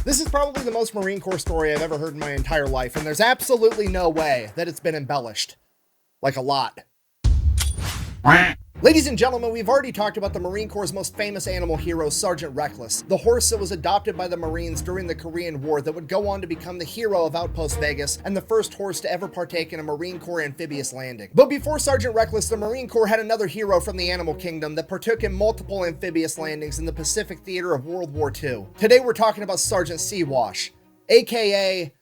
This is probably the most Marine Corps story I've ever heard in my entire life, and there's absolutely no way that it's been embellished. Like a lot. Ladies and gentlemen, we've already talked about the Marine Corps' most famous animal hero, Sergeant Reckless, the horse that was adopted by the Marines during the Korean War that would go on to become the hero of Outpost Vegas and the first horse to ever partake in a Marine Corps amphibious landing. But before Sergeant Reckless, the Marine Corps had another hero from the animal kingdom that partook in multiple amphibious landings in the Pacific theater of World War II. Today we're talking about Sergeant Seawash, aka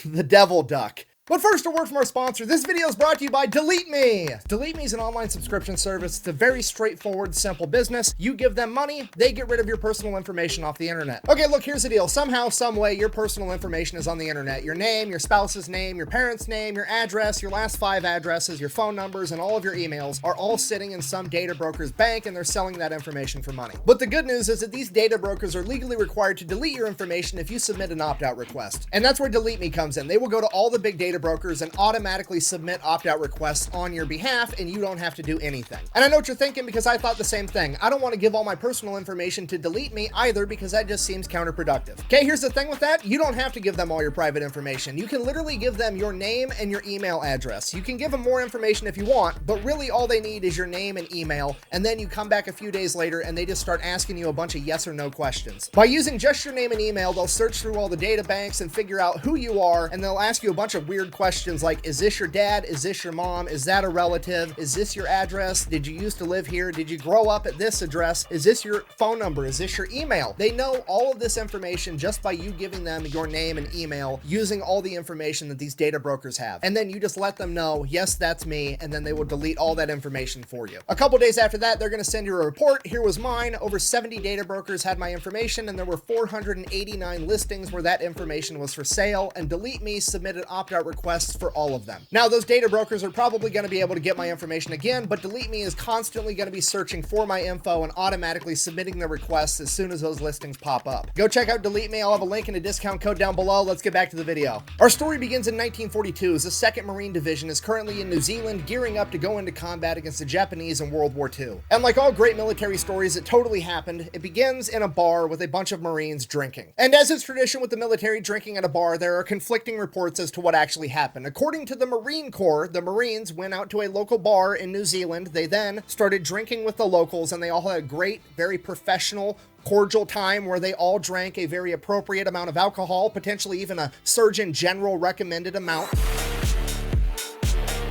the Devil Duck. But first, a word from our sponsor. This video is brought to you by Delete Me. Delete Me is an online subscription service. It's a very straightforward, simple business. You give them money, they get rid of your personal information off the internet. Okay, look, here's the deal. Somehow, some way, your personal information is on the internet. Your name, your spouse's name, your parents' name, your address, your last 5 addresses, your phone numbers, and all of your emails are all sitting in some data broker's bank, and they're selling that information for money. But the good news is that these data brokers are legally required to delete your information if you submit an opt-out request. And that's where Delete Me comes in. They will go to all the big data brokers and automatically submit opt-out requests on your behalf, and you don't have to do anything. And I know what you're thinking, because I thought the same thing. I don't want to give all my personal information to Delete Me either, because that just seems counterproductive. Okay, here's the thing with that. You don't have to give them all your private information. You can literally give them your name and your email address. You can give them more information if you want, but really all they need is your name and email, and then you come back a few days later and they just start asking you a bunch of yes or no questions. By using just your name and email, they'll search through all the data banks and figure out who you are, and they'll ask you a bunch of weird questions like, is this your dad? Is this your mom? Is that a relative? Is this your address? Did you used to live here? Did you grow up at this address? Is this your phone number? Is this your email? They know all of this information just by you giving them your name and email, using all the information that these data brokers have. And then you just let them know, yes, that's me, and then they will delete all that information for you. A couple days after that, they're going to send you a report. Here was mine. Over 70 data brokers had my information, and there were 489 listings where that information was for sale, and Delete Me submitted opt-out requests for all of them. Now, those data brokers are probably going to be able to get my information again, but Delete Me is constantly going to be searching for my info and automatically submitting the requests as soon as those listings pop up. Go check out Delete Me. I'll have a link and a discount code down below. Let's get back to the video. Our story begins in 1942 as the 2nd Marine Division is currently in New Zealand gearing up to go into combat against the Japanese in World War II. And like all great military stories, it totally happened. It begins in a bar with a bunch of Marines drinking. And as is tradition with the military drinking at a bar, there are conflicting reports as to what actually happened. According to the Marine Corps, the Marines went out to a local bar in New Zealand. They then started drinking with the locals, and they all had a great, very professional, cordial time where they all drank a very appropriate amount of alcohol, potentially even a Surgeon General recommended amount.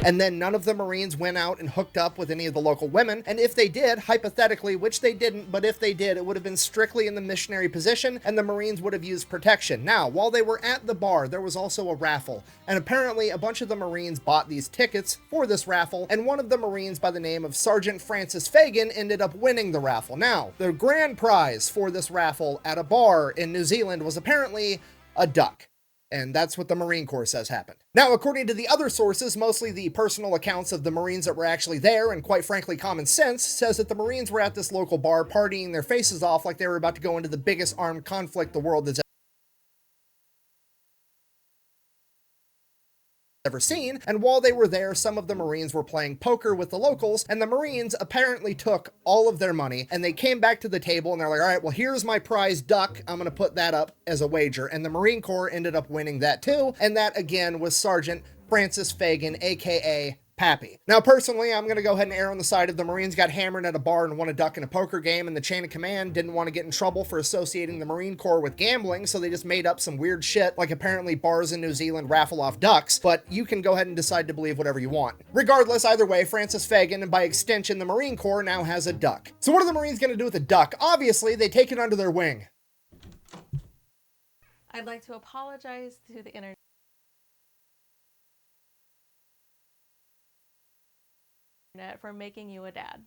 And then none of the Marines went out and hooked up with any of the local women. And if they did, hypothetically, which they didn't, but if they did, it would have been strictly in the missionary position, and the Marines would have used protection. Now, while they were at the bar, there was also a raffle. And apparently, a bunch of the Marines bought these tickets for this raffle, and one of the Marines by the name of Sergeant Francis Fagan ended up winning the raffle. Now, the grand prize for this raffle at a bar in New Zealand was apparently a duck. And that's what the Marine Corps says happened. Now, according to the other sources, mostly the personal accounts of the Marines that were actually there, and quite frankly, common sense, says that the Marines were at this local bar partying their faces off like they were about to go into the biggest armed conflict the world has ever seen, and while they were there, some of the Marines were playing poker with the locals, and the Marines apparently took all of their money, and they came back to the table, and they're like, all right, well, here's my prize duck, I'm gonna put that up as a wager, and the Marine Corps ended up winning that too, and that again was Sergeant Francis Fagan, aka Pappy. Now, personally, I'm going to go ahead and err on the side of the Marines got hammered at a bar and won a duck in a poker game, and the chain of command didn't want to get in trouble for associating the Marine Corps with gambling, so they just made up some weird shit, like apparently bars in New Zealand raffle off ducks, but you can go ahead and decide to believe whatever you want. Regardless, either way, Francis Fagan, and by extension, the Marine Corps, now has a duck. So what are the Marines going to do with a duck? Obviously, they take it under their wing. I'd like to apologize to the internet for making you a dad.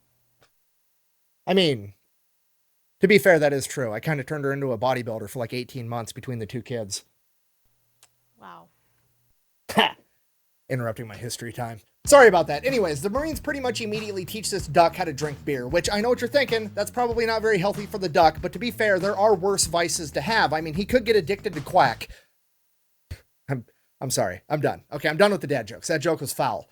I mean, to be fair, that is true. I kind of turned her into a bodybuilder for like 18 months between the 2 kids. Wow. Ha! Interrupting my history time. Sorry about that. Anyways, the Marines pretty much immediately teach this duck how to drink beer, which I know what you're thinking. That's probably not very healthy for the duck, but to be fair, there are worse vices to have. I mean, he could get addicted to quack. I'm sorry. I'm done. Okay, I'm done with the dad jokes. That joke was foul.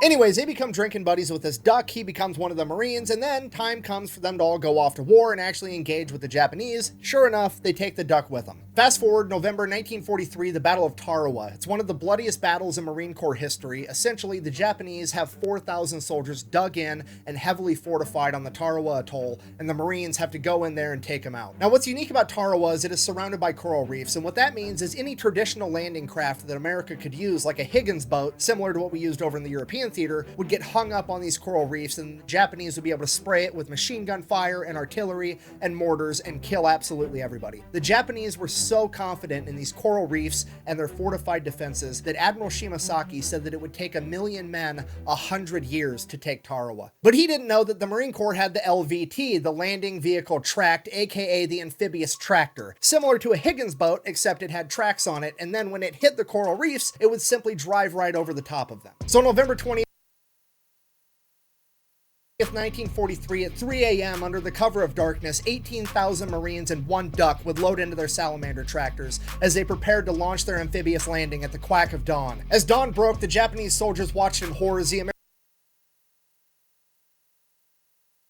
Anyways, they become drinking buddies with this duck, he becomes one of the Marines, and then time comes for them to all go off to war and actually engage with the Japanese. Sure enough, they take the duck with them. Fast forward, November 1943, the Battle of Tarawa. It's one of the bloodiest battles in Marine Corps history. Essentially, the Japanese have 4,000 soldiers dug in and heavily fortified on the Tarawa Atoll, and the Marines have to go in there and take them out. Now, what's unique about Tarawa is it is surrounded by coral reefs, and what that means is any traditional landing craft that America could use, like a Higgins boat, similar to what we used over in the European theater, would get hung up on these coral reefs, and the Japanese would be able to spray it with machine gun fire and artillery and mortars and kill absolutely everybody. The Japanese were so confident in these coral reefs and their fortified defenses that Admiral Shimasaki said that it would take 1,000,000 men 100 years to take Tarawa. But he didn't know that the Marine Corps had the LVT, the Landing Vehicle Tracked, aka the Amphibious Tractor. Similar to a Higgins boat, except it had tracks on it, and then when it hit the coral reefs, it would simply drive right over the top of them. So November 20th, 1943 at 3 a.m. under the cover of darkness, 18,000 Marines and one duck would load into their salamander tractors as they prepared to launch their amphibious landing at the quack of dawn. As dawn broke, the Japanese soldiers watched in horror as the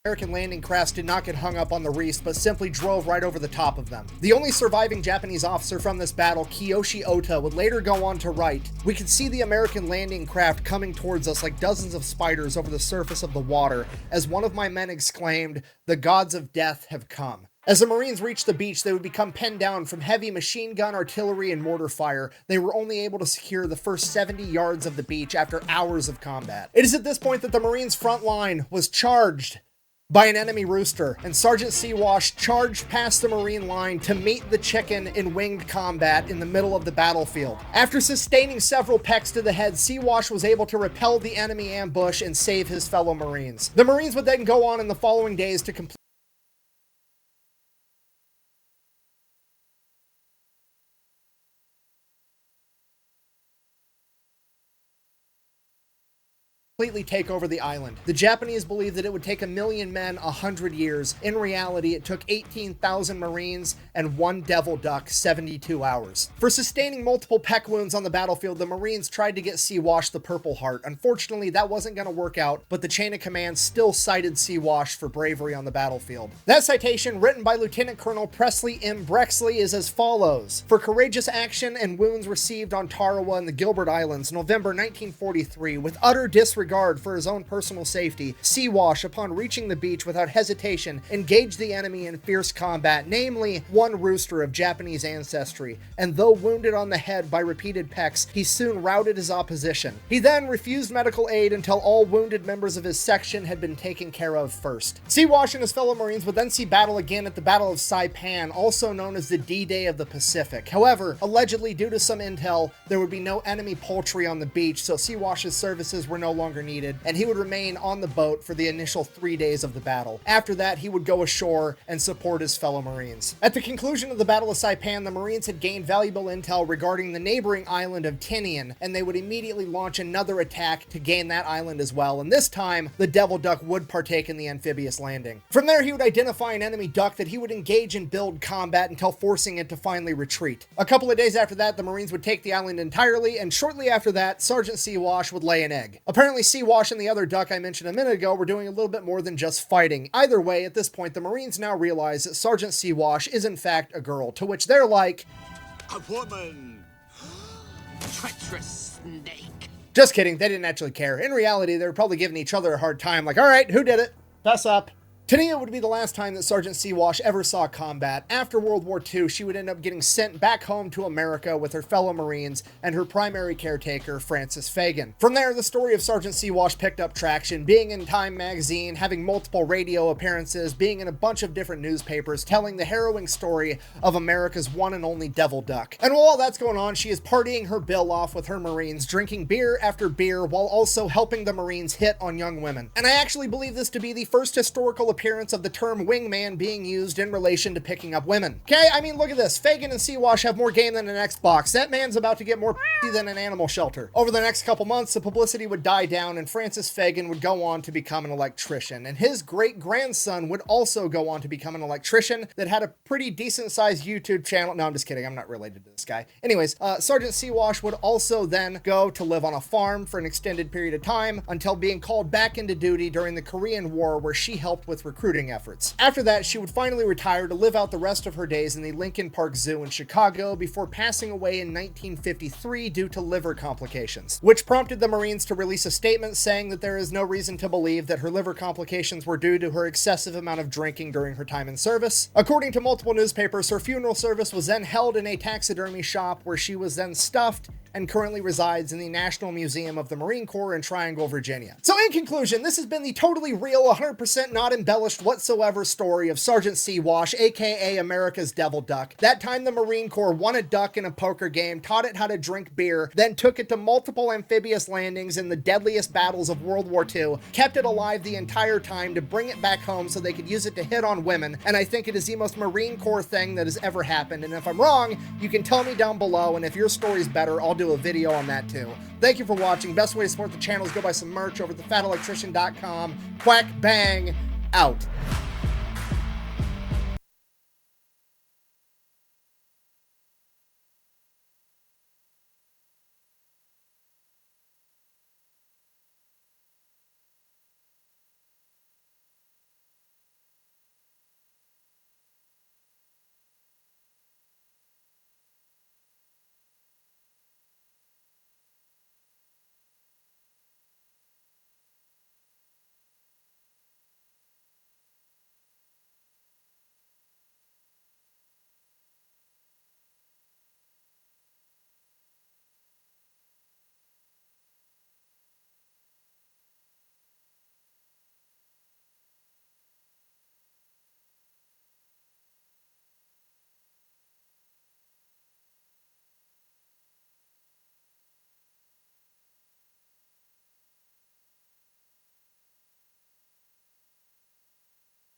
American landing crafts did not get hung up on the reefs, but simply drove right over the top of them. The only surviving Japanese officer from this battle, Kiyoshi Ota, would later go on to write, "We could see the American landing craft coming towards us like dozens of spiders over the surface of the water, as one of my men exclaimed, 'The gods of death have come.'" As the Marines reached the beach, they would become pinned down from heavy machine gun, artillery, and mortar fire. They were only able to secure the first 70 yards of the beach after hours of combat. It is at this point that the Marines' front line was charged by an enemy rooster, and Sergeant Seawash charged past the Marine line to meet the chicken in winged combat in the middle of the battlefield. After sustaining several pecks to the head, Seawash was able to repel the enemy ambush and save his fellow Marines. The Marines would then go on in the following days to complete completely take over the island. The Japanese believed that it would take 1,000,000 men 100 years. In reality, it took 18,000 Marines and one devil duck 72 hours. For sustaining multiple peck wounds on the battlefield, the Marines tried to get Seawash the Purple Heart. Unfortunately, that wasn't going to work out, but the chain of command still cited Seawash for bravery on the battlefield. That citation, written by Lieutenant Colonel Presley M. Brexley, is as follows: "For courageous action and wounds received on Tarawa and the Gilbert Islands, November 1943, with utter disregard for his own personal safety, Seawash, upon reaching the beach without hesitation, engaged the enemy in fierce combat, namely one rooster of Japanese ancestry, and though wounded on the head by repeated pecks, he soon routed his opposition. He then refused medical aid until all wounded members of his section had been taken care of first." Seawash and his fellow Marines would then see battle again at the Battle of Saipan, also known as the D-Day of the Pacific. However, allegedly due to some intel, there would be no enemy poultry on the beach, so Seawash's services were no longer needed, and he would remain on the boat for the initial 3 days of the battle. After that, he would go ashore and support his fellow Marines. At the conclusion of the Battle of Saipan, the Marines had gained valuable intel regarding the neighboring island of Tinian, and they would immediately launch another attack to gain that island as well, and this time, the Devil Duck would partake in the amphibious landing. From there, he would identify an enemy duck that he would engage in build combat until forcing it to finally retreat. A couple of days after that, the Marines would take the island entirely, and shortly after that, Sergeant Seawash would lay an egg. Apparently, Seawash and the other duck I mentioned a minute ago were doing a little bit more than just fighting. Either way, at this point, the Marines now realize that Sergeant Seawash is in fact a girl, to which they're like, "A woman! Treacherous snake!" Just kidding, they didn't actually care. In reality, they were probably giving each other a hard time, like, alright, who did it? Fess up. Tania would be the last time that Sergeant Seawash ever saw combat. After World War II, she would end up getting sent back home to America with her fellow Marines and her primary caretaker, Francis Fagan. From there, the story of Sergeant Seawash picked up traction, being in Time magazine, having multiple radio appearances, being in a bunch of different newspapers, telling the harrowing story of America's one and only devil duck. And while all that's going on, she is partying her bill off with her Marines, drinking beer after beer, while also helping the Marines hit on young women. And I actually believe this to be the first historical appearance of the term wingman being used in relation to picking up women. Okay, I mean, look at this. Fagan and Seawash have more game than an Xbox. That man's about to get more than an animal shelter. Over the next couple months, the publicity would die down and Francis Fagan would go on to become an electrician. And his great-grandson would also go on to become an electrician that had a pretty decent-sized YouTube channel. No, I'm just kidding. I'm not related to this guy. Anyways, Sergeant Seawash would also then go to live on a farm for an extended period of time until being called back into duty during the Korean War, where she helped with recruiting efforts. After that, she would finally retire to live out the rest of her days in the Lincoln Park Zoo in Chicago before passing away in 1953 due to liver complications, which prompted the Marines to release a statement saying that there is no reason to believe that her liver complications were due to her excessive amount of drinking during her time in service. According to multiple newspapers, her funeral service was then held in a taxidermy shop where she was then stuffed and currently resides in the National Museum of the Marine Corps in Triangle, Virginia. So in conclusion, this has been the totally real, 100% not embellished whatsoever story of Sergeant Seawash, aka America's Devil Duck. That time the Marine Corps won a duck in a poker game, taught it how to drink beer, then took it to multiple amphibious landings in the deadliest battles of World War II, kept it alive the entire time to bring it back home so they could use it to hit on women, and I think it is the most Marine Corps thing that has ever happened, and if I'm wrong, you can tell me down below, and if your story's better, I'll do a video on that too. Thank you for watching. Best way to support the channel is go buy some merch over at thefatelectrician.com. Quack bang out.